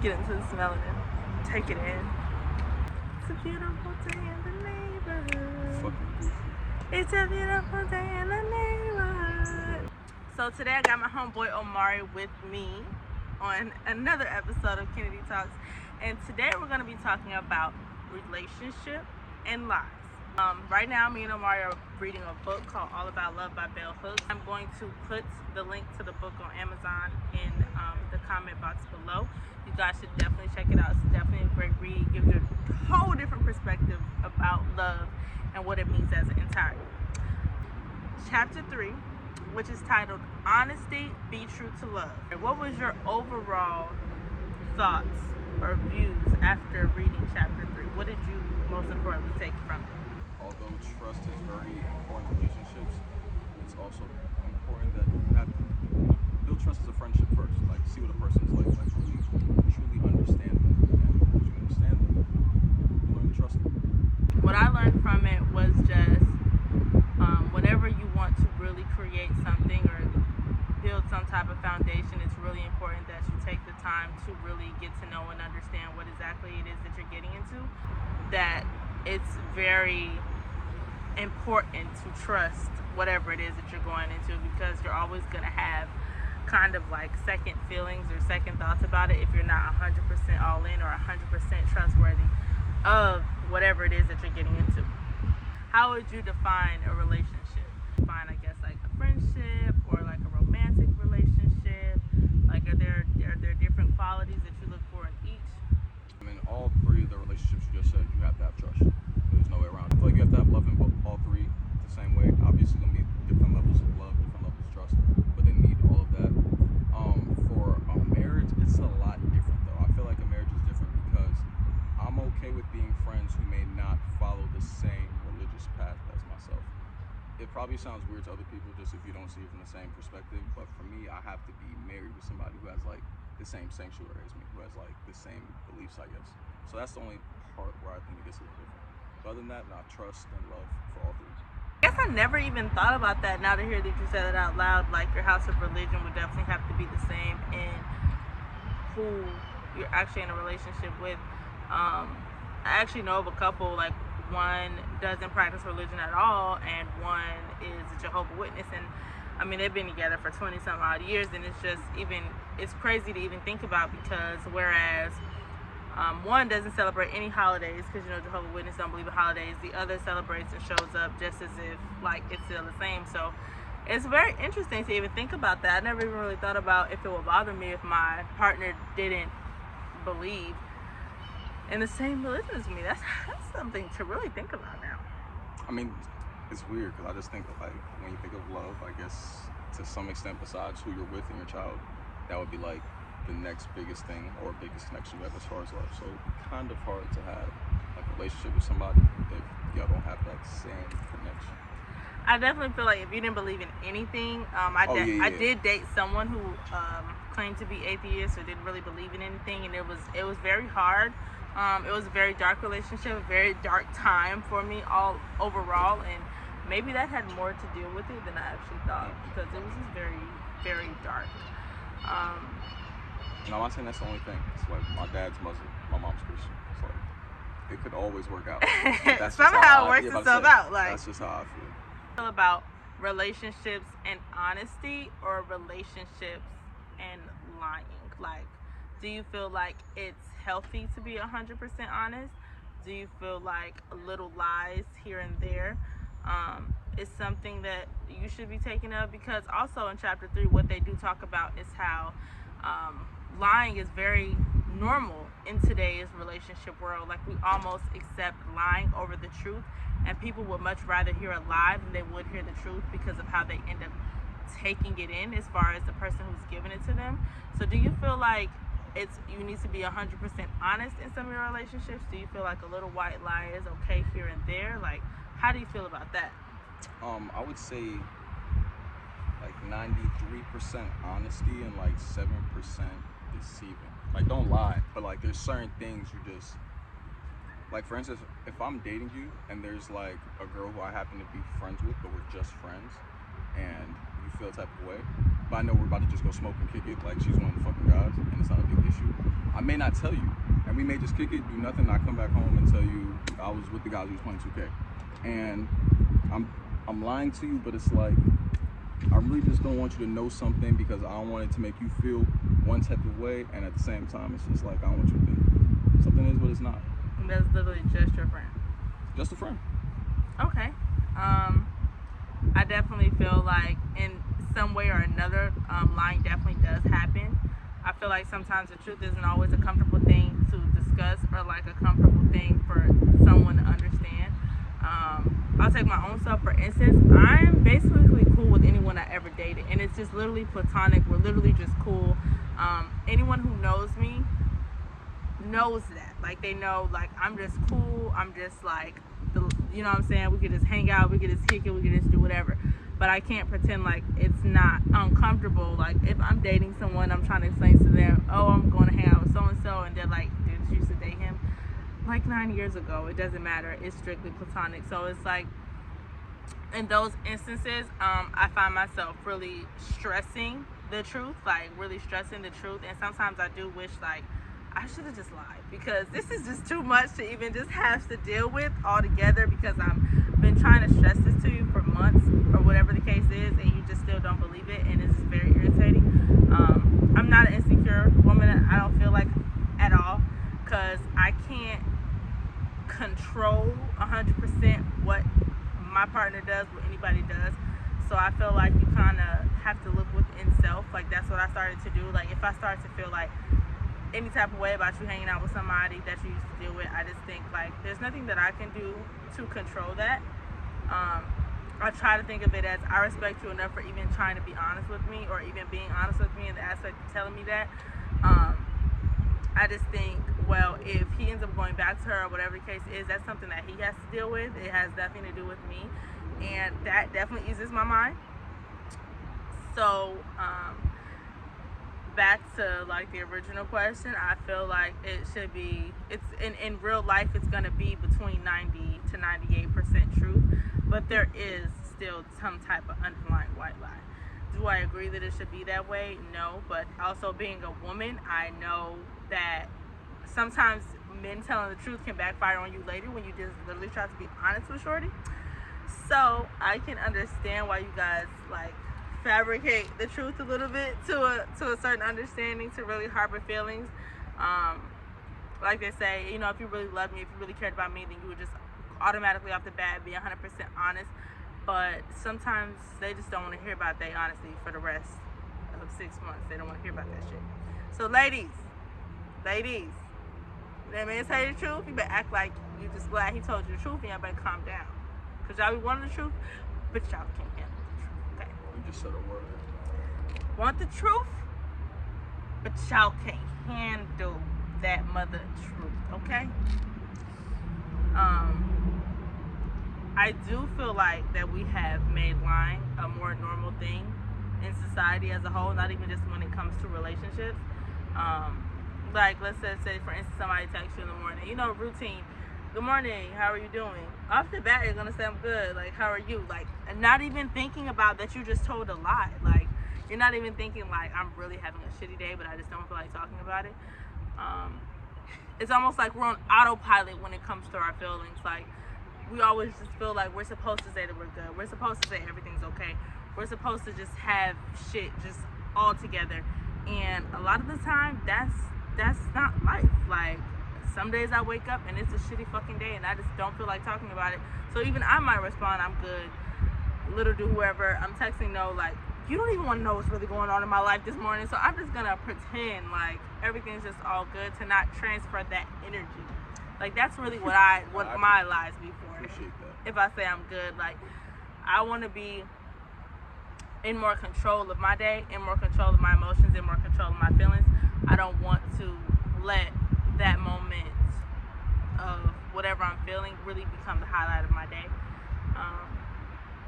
get into the smell and take it in. It's a beautiful day in the neighborhood. It's a beautiful day in the neighborhood. So today I got my homeboy Omari with me on another episode of Kenadi Talks. And today we're going to be talking about relationship and lies. Right now, me and Omari are reading a book called All About Love by Bell Hooks. I'm going to put the link to the book on Amazon in the comment box below. You guys should definitely check it out. It's definitely a great read. It gives you a whole different perspective about love and what it means as an entirety. Chapter 3, which is titled Honesty, Be True to Love. What was your overall thoughts or views after reading chapter 3? What did you most importantly take from it? Although trust is very important in relationships, it's also important that you have to build trust as a friendship first. Like, see what a person's like really truly understand them. And once you understand them, you learn to trust them. What I learned from it was just whenever you want to really create something or build some type of foundation, it's really important that you take the time to really get to know and understand what exactly it is that you're getting into. That it's very important to trust whatever it is that you're going into, because you're always going to have kind of like second feelings or second thoughts about it if you're not 100% all in or 100% trustworthy of whatever it is that you're getting into. How would you define a relationship? Define, I guess, like a friendship or like a romantic relationship. Like, are there different qualities that you look for in each? I mean, all three of the relationships you just said, you have to have trust. There's no way around it. I feel like you have to have love in all three the same way. Obviously, there'll be different levels of love, different levels of trust, but they need all of that. For a marriage, it's a lot different, though. I feel like a marriage is different because I'm okay with being friends who may not follow the same religious path as myself. It probably sounds weird to other people just if you don't see it from the same perspective, but for me, I have to be married with somebody who has like the same sanctuary as me, who has like the same beliefs, I guess. So that's the only part where I think it gets a little different. But other than that, trust and love for all three. I guess I never even thought about that. Now to hear that you said it out loud, like your house of religion would definitely have to be the same in who you're actually in a relationship with. I actually know of a couple, like one doesn't practice religion at all and one is a Jehovah's Witness, and I mean they've been together for 20 some odd years, and it's crazy to even think about, because whereas one doesn't celebrate any holidays, because Jehovah's Witnesses don't believe in holidays, the other celebrates and shows up just as if like it's still the same. So it's very interesting to even think about that. I never even really thought about if it would bother me if my partner didn't believe in the same religion as me. That's something to really think about now. I mean, it's weird because I just think that, like, when you think of love, I guess to some extent, besides who you're with and your child, that would be like the next biggest thing or biggest connection you have as far as love. So it's kind of hard to have like a relationship with somebody if y'all don't have that same connection. I definitely feel like if you didn't believe in anything, I did date someone who claimed to be atheist or didn't really believe in anything, and it was very hard. It was a very dark relationship, a very dark time for me all overall, and maybe that had more to deal with it than I actually thought, because it was just very, very dark. No, I'm not saying that's the only thing. It's like my dad's Muslim, my mom's Christian. It's like it could always work out. That's somehow it works itself out. Like, that's just how I feel. About relationships and honesty, or relationships and lying? Like, do you feel like it's healthy to be 100% honest? Do you feel like little lies here and there is something that you should be taking of? Because also in chapter 3, what they do talk about is how lying is very normal in today's relationship world. Like, we almost accept lying over the truth, and people would much rather hear a lie than they would hear the truth because of how they end up taking it in as far as the person who's giving it to them. So do you feel like you need to be 100% honest in some of your relationships? Do you feel like a little white lie is okay here and there? Like, how do you feel about that? I would say like 93% honesty and like 7% deceiving. Like, don't lie, but like there's certain things you just, like, for instance, if I'm dating you and there's like a girl who I happen to be friends with, but we're just friends, and you you feel a type of way. But I know we're about to just go smoke and kick it like she's one of the fucking guys, and it's not a big issue. I may not tell you, and we may just kick it, do nothing, and I come back home and tell you I was with the guys who was playing 2K. And I'm lying to you, but it's like, I really just don't want you to know something because I don't want it to make you feel one type of way, and at the same time, it's just like, I don't want you to think something is what it's not. And that's literally just your friend. Just a friend. Okay. I definitely feel like in some way or another, lying definitely does happen. I feel like sometimes the truth isn't always a comfortable thing to discuss or like a comfortable thing for someone to understand. I'll take my own self for instance. I'm basically cool with anyone I ever dated, and it's just literally platonic. We're literally just cool. Anyone who knows me knows that. Like, they know, like, I'm just cool. I'm just like, you know what I'm saying? We could just hang out, we could just kick it, we could just do whatever. But I can't pretend like it's not uncomfortable. Like, if I'm dating someone, I'm trying to explain to them, oh, I'm going to hang out with so-and-so, and they're like, did you used to date him? Like 9 years ago. It doesn't matter. It's strictly platonic. So it's like, in those instances, I find myself really stressing the truth, like really stressing the truth. And sometimes I do wish like I should have just lied, because this is just too much to even just have to deal with altogether, because I've been trying to stress this to you for months or whatever the case is, and you just still don't believe it, and it's just very irritating. I'm not an insecure woman, I don't feel like, at all, because I can't control 100% what my partner does, what anybody does. So I feel like you kind of have to look within self. Like, that's what I started to do. Like, if I start to feel like any type of way about you hanging out with somebody that you used to deal with, I just think like there's nothing that I can do to control that. I try to think of it as I respect you enough for even trying to be honest with me, or even being honest with me in the aspect of telling me that. I just think, well, if he ends up going back to her or whatever the case is, that's something that he has to deal with. It has nothing to do with me, and that definitely eases my mind. So back to like the original question, I feel like it should be, it's in real life, it's going to be between 90 to 98% truth, but there is still some type of underlying white lie. Do I agree that it should be that way? No, but also being a woman, I know that sometimes men telling the truth can backfire on you later when you just literally try to be honest with shorty. So I can understand why you guys like fabricate the truth a little bit to a certain understanding, to really harbor feelings. Like they say, you know, if you really loved me, if you really cared about me, then you would just automatically off the bat be 100% honest. But sometimes they just don't want to hear about their honesty for the rest of 6 months. They don't want to hear about that shit. So ladies, that man tell you the truth, you better act like you just glad he told you the truth, and y'all better calm down. Because y'all be wanting the truth, but y'all can't handle the truth, okay? You just said a word. Want the truth, but y'all can't handle that mother truth, okay? I do feel like that we have made lying a more normal thing in society as a whole, not even just when it comes to relationships. Like, let's say for instance, somebody texts you in the morning, you know, routine, good morning, how are you doing? Off the bat, you're gonna say, I'm good, like, how are you? Like, not even thinking about that you just told a lie. Like, you're not even thinking like, I'm really having a shitty day, but I just don't feel like talking about it. It's almost like we're on autopilot when it comes to our feelings. Like, we always just feel like we're supposed to say that we're good. We're supposed to say everything's okay. We're supposed to just have shit just all together. And a lot of the time, that's not life. Like, some days I wake up and it's a shitty fucking day and I just don't feel like talking about it. So even I might respond, I'm good. Little do whoever I'm texting know, like, you don't even want to know what's really going on in my life this morning. So I'm just gonna pretend like everything's just all good, to not transfer that energy. Like, that's really what my lies be for. Appreciate that. If I say I'm good, like, I want to be in more control of my day, in more control of my emotions, in more control of my feelings. I don't want to let that moment of whatever I'm feeling really become the highlight of my day.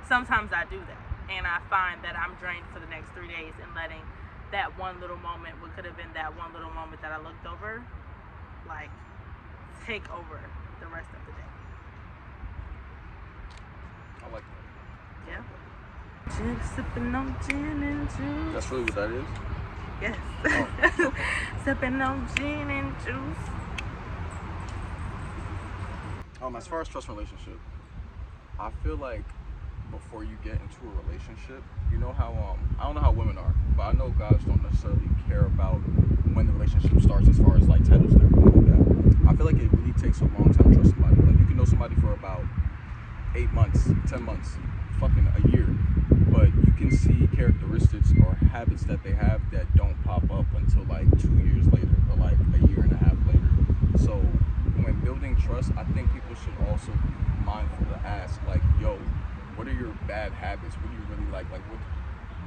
Sometimes I do that, and I find that I'm drained for the next 3 days, and letting that one little moment, what could have been that one little moment that I looked over, like, take over the rest of the day. I like that. Yeah. Sipping on gin and juice. That's really what that is? Yes. Oh. Sipping on gin and juice. As far as trust relationship, I feel like before you get into a relationship, you know how I don't know how women are, but I know guys don't necessarily care about when the relationship starts as far as like titles and everything like that. I feel like it really takes a long time to trust somebody. Like you can know somebody for about 8 months, 10 months, fucking a year, but you can see characteristics or habits that they have that don't pop up until like 2 years later or like a year and a half later. So when building trust, I think people should also be mindful to ask, like, yo, what are your bad habits? What do you really like? Like,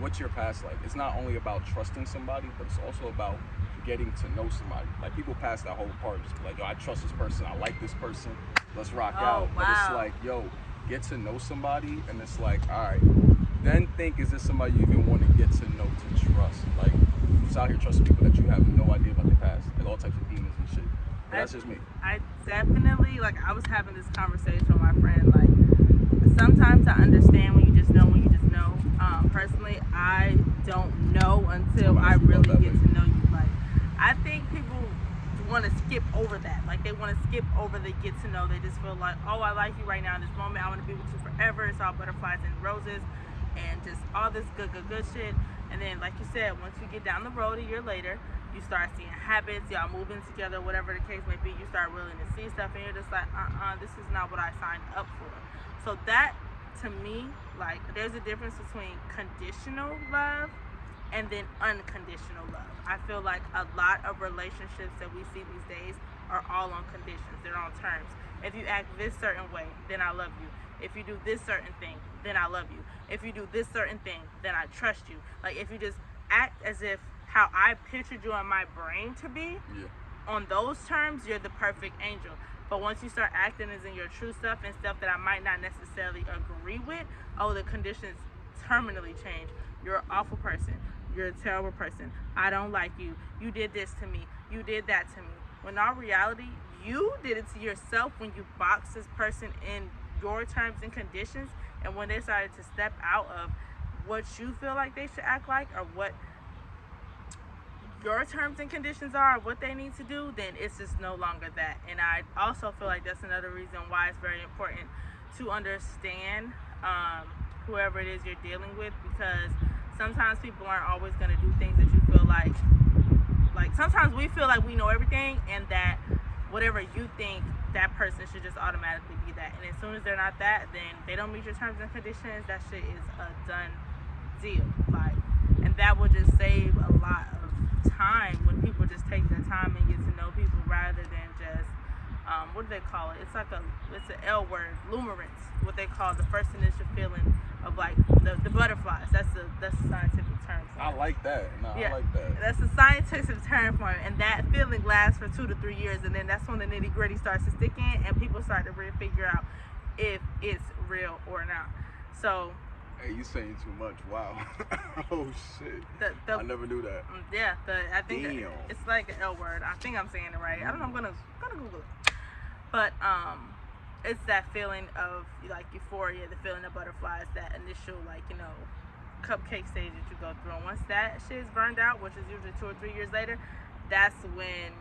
what's your past like? It's not only about trusting somebody, but it's also about getting to know somebody. Like, people pass that whole part, just be like, yo, I trust this person, I like this person, let's rock out. Wow. But it's like, yo, get to know somebody, and it's like, all right, then think, is this somebody you even want to get to know to trust? Like, just out here trusting people that you have no idea about their past, like all types of demons and shit. But that's just me. I definitely, like, I was having this conversation with my friend, like, sometimes I understand when you just know. Personally, I don't know until I really get to know you. Like, I think people want to skip over that. Like, they want to skip over the get to know. They just feel like, oh, I like you right now in this moment. I want to be with you forever. It's all butterflies and roses and just all this good shit. And then, like you said, once you get down the road a year later, you start seeing habits, y'all moving together, whatever the case may be, you start willing to see stuff, and you're just like, this is not what I signed up for. So that, to me, like, there's a difference between conditional love and then unconditional love. I feel like a lot of relationships that we see these days are all on conditions. They're on terms. If you act this certain way, then I love you. If you do this certain thing, then I love you. If you do this certain thing, then I trust you. Like, if you just act as if how I pictured you in my brain to be, on those terms, you're the perfect angel. But once you start acting as in your true stuff and stuff that I might not necessarily agree with, the conditions terminally change. You're an awful person. You're a terrible person. I don't like you. You did this to me. You did that to me. When in all reality, you did it to yourself when you boxed this person in your terms and conditions, and when they started to step out of what you feel like they should act like or what your terms and conditions are, what they need to do, then it's just no longer that. And I also feel like that's another reason why it's very important to understand whoever it is you're dealing with, because sometimes people aren't always going to do things that you feel like sometimes we feel like we know everything, and that whatever you think, that person should just automatically be that. And as soon as they're not that, then they don't meet your terms and conditions, that shit is a done deal. Like, and that will just save a lot of time when people just take their time and get to know people rather than just what do they call it? It's an L word, lumerance. What they call the first initial feeling of like the butterflies. That's the scientific term for it. I like that. I like that. That's a scientific term for it, and that feeling lasts for 2 to 3 years, and then that's when the nitty gritty starts to stick in, and people start to really figure out if it's real or not. So. Hey, you saying too much. Wow. Oh shit. I never knew that. I think it's like an L word. I think I'm saying it right. I don't know. I'm gonna Google it. But it's that feeling of like euphoria, the feeling of butterflies, that initial cupcake stage that you go through. And once that shit is burned out, which is usually 2 or 3 years later, that's when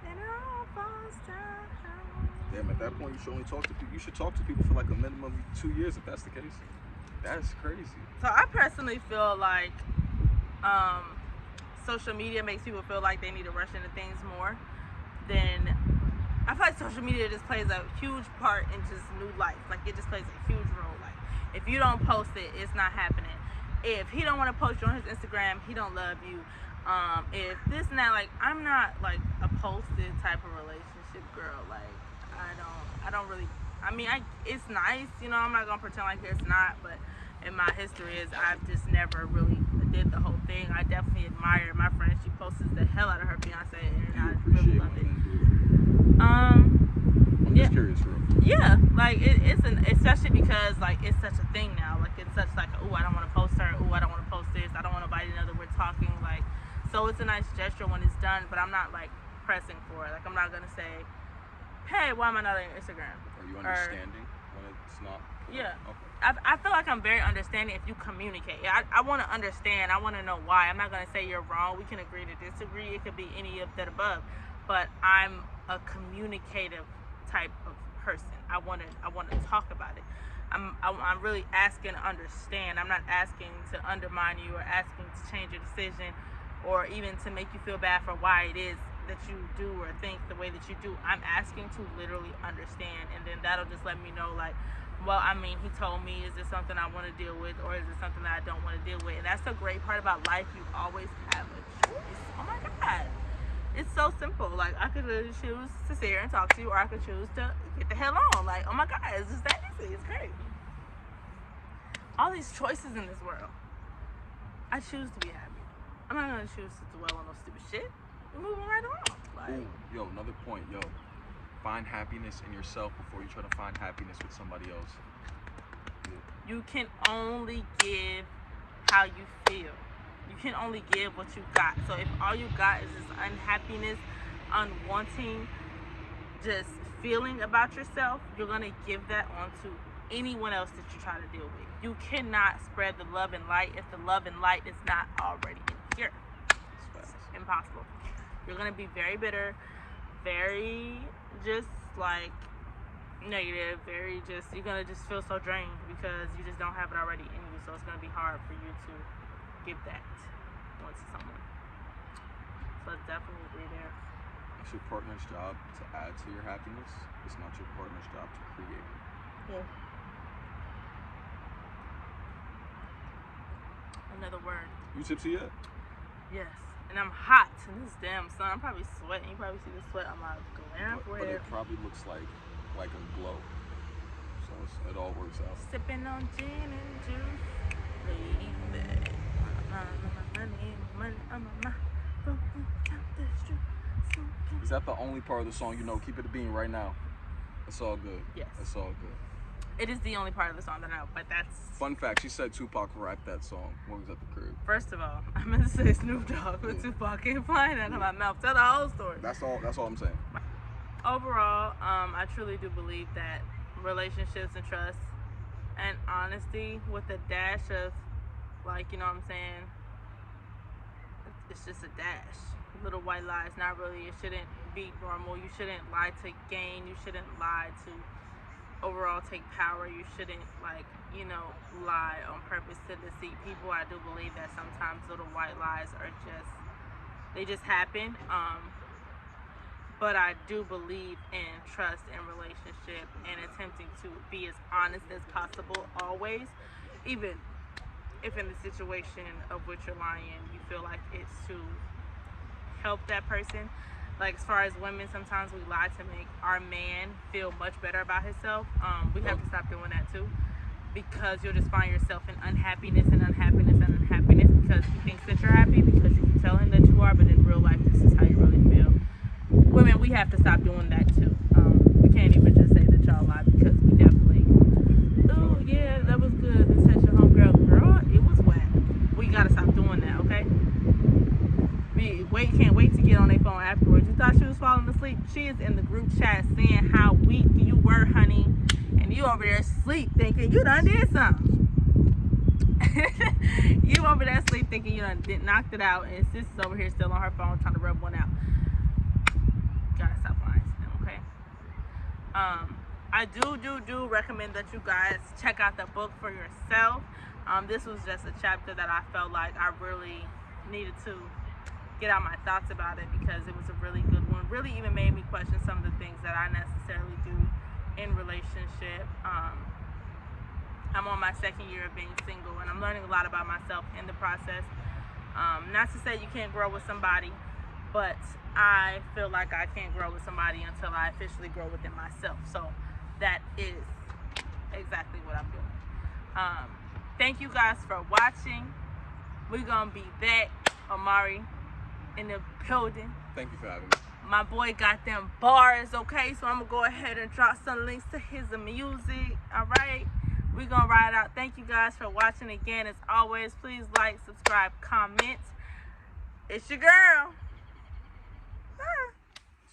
it all falls down. Damn, at that point you should only talk to people. You should talk to people for like a minimum of 2 years if that's the case. That's crazy. So I personally feel like social media makes people feel like they need to rush into things more than. I feel like social media just plays a huge part in just new life. Like, it just plays a huge role. Like, if you don't post it, it's not happening. If he don't want to post you on his Instagram, he don't love you. If this and that, like, I'm not like a posted type of relationship girl. Like, I don't really. I mean, it's nice, I'm not gonna pretend like it's not. But in my history is I've just never really did the whole thing. I definitely admire my friend. She posts the hell out of her fiance, and I really love it. I'm just curious, bro. Yeah, like it's especially because like it's such a thing now. Like, it's such like, I don't want to post her. I don't want to post this. I don't want nobody to know that we're talking. Like, so it's a nice gesture when it's done, but I'm not like pressing for it. Like, I'm not gonna say, hey, why am I not on your Instagram? Are you understanding? when it's not? Yeah. Okay. I feel like I'm very understanding if you communicate. I want to understand. I want to know why. I'm not going to say you're wrong. We can agree to disagree. It could be any of that above. But I'm a communicative type of person. I want to talk about it. I'm really asking to understand. I'm not asking to undermine you or asking to change your decision or even to make you feel bad for why it is that you do or think the way that you do. I'm asking to literally understand, and then that'll just let me know, like, well, I mean, he told me, is this something I want to deal with, or is it something that I don't want to deal with? And that's the great part about life. You always have a choice. Oh my God. It's so simple. Like, I could choose to sit here and talk to you, or I could choose to get the hell on. Like, oh my God, it's just that easy. It's great. All these choices in this world. I choose to be happy. I'm not going to choose to dwell on no stupid shit. We're moving right along. Like, yo, another point, yo. Find happiness in yourself before you try to find happiness with somebody else. Yeah. You can only give how you feel. You can only give what you got. So if all you got is this unhappiness, unwanting, just feeling about yourself, you're going to give that on to anyone else that you try to deal with. You cannot spread the love and light if the love and light is not already in here. It's impossible. You're going to be very bitter, very just like negative, very just, you're going to just feel so drained because you just don't have it already in you. So it's going to be hard for you to give that onto someone. So let's definitely agree there. It's your partner's job to add to your happiness. It's not your partner's job to create it. Yeah. Another word. You tipsy yet? Yes. And I'm hot in this damn sun. I'm probably sweating. You probably see the sweat on my glaring But it probably looks like a glow. So it all works out. Sipping on gin and juice. Baby. Is that the only part of the song you know? Keep it a bean right now. It's all good. Yes. It's all good. It is the only part of the song that I know, but that's... Fun fact, she said Tupac rapped that song when he was at the crib. First of all, I meant to say Snoop Dogg, but Tupac can't fly out of my mouth. Tell the whole story. That's all I'm saying. Overall, I truly do believe that relationships and trust and honesty with a dash of, like, you know what I'm saying, it's just a dash. Little white lies, not really. It shouldn't be normal. You shouldn't lie to gain. You shouldn't lie to overall take power. You shouldn't, like, you know, lie on purpose to deceive people. I do believe that sometimes little white lies are just, they just happen. But I do believe in trust and relationship and attempting to be as honest as possible always, even if in the situation of which you're lying, you feel like it's to help that person. Like, as far as women, sometimes we lie to make our man feel much better about himself. We have to stop doing that too, because you'll just find yourself in unhappiness and unhappiness and unhappiness because he thinks that you're happy because you can tell him that you are, but in real life, this is how you really feel. Women, we have to stop doing that too. We can't even just say that y'all lie because we definitely, oh yeah, that was good. This is your homegirl. Girl, it was whack. We gotta stop doing that, okay? Can't wait to get on their phone afterwards. You thought she was falling asleep? She is in the group chat saying how weak you were, honey, and you over there asleep thinking you done did something. You over there asleep thinking you done knocked it out, and sis is over here still on her phone trying to rub one out. Gotta stop lying to them, okay? I do recommend that you guys check out the book for yourself. This was just a chapter that I felt like I really needed to get out my thoughts about it because it was a really good one. Really even made me question some of the things that I necessarily do in relationship. I'm on my second year of being single, and I'm learning a lot about myself in the process. Not to say you can't grow with somebody, but I feel like I can't grow with somebody until I officially grow within myself. So that is exactly what I'm doing. Thank you guys for watching. We're gonna be back. Omari in the building. Thank you for having me. My boy got them bars, okay? So I'm gonna go ahead and drop some links to his music. All right, we're gonna ride out. Thank you guys for watching again. As always, please like, subscribe, comment. It's your girl.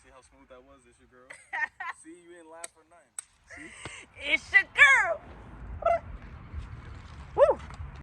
See how smooth that was? It's your girl. See, you didn't laugh or nothing. It's your girl.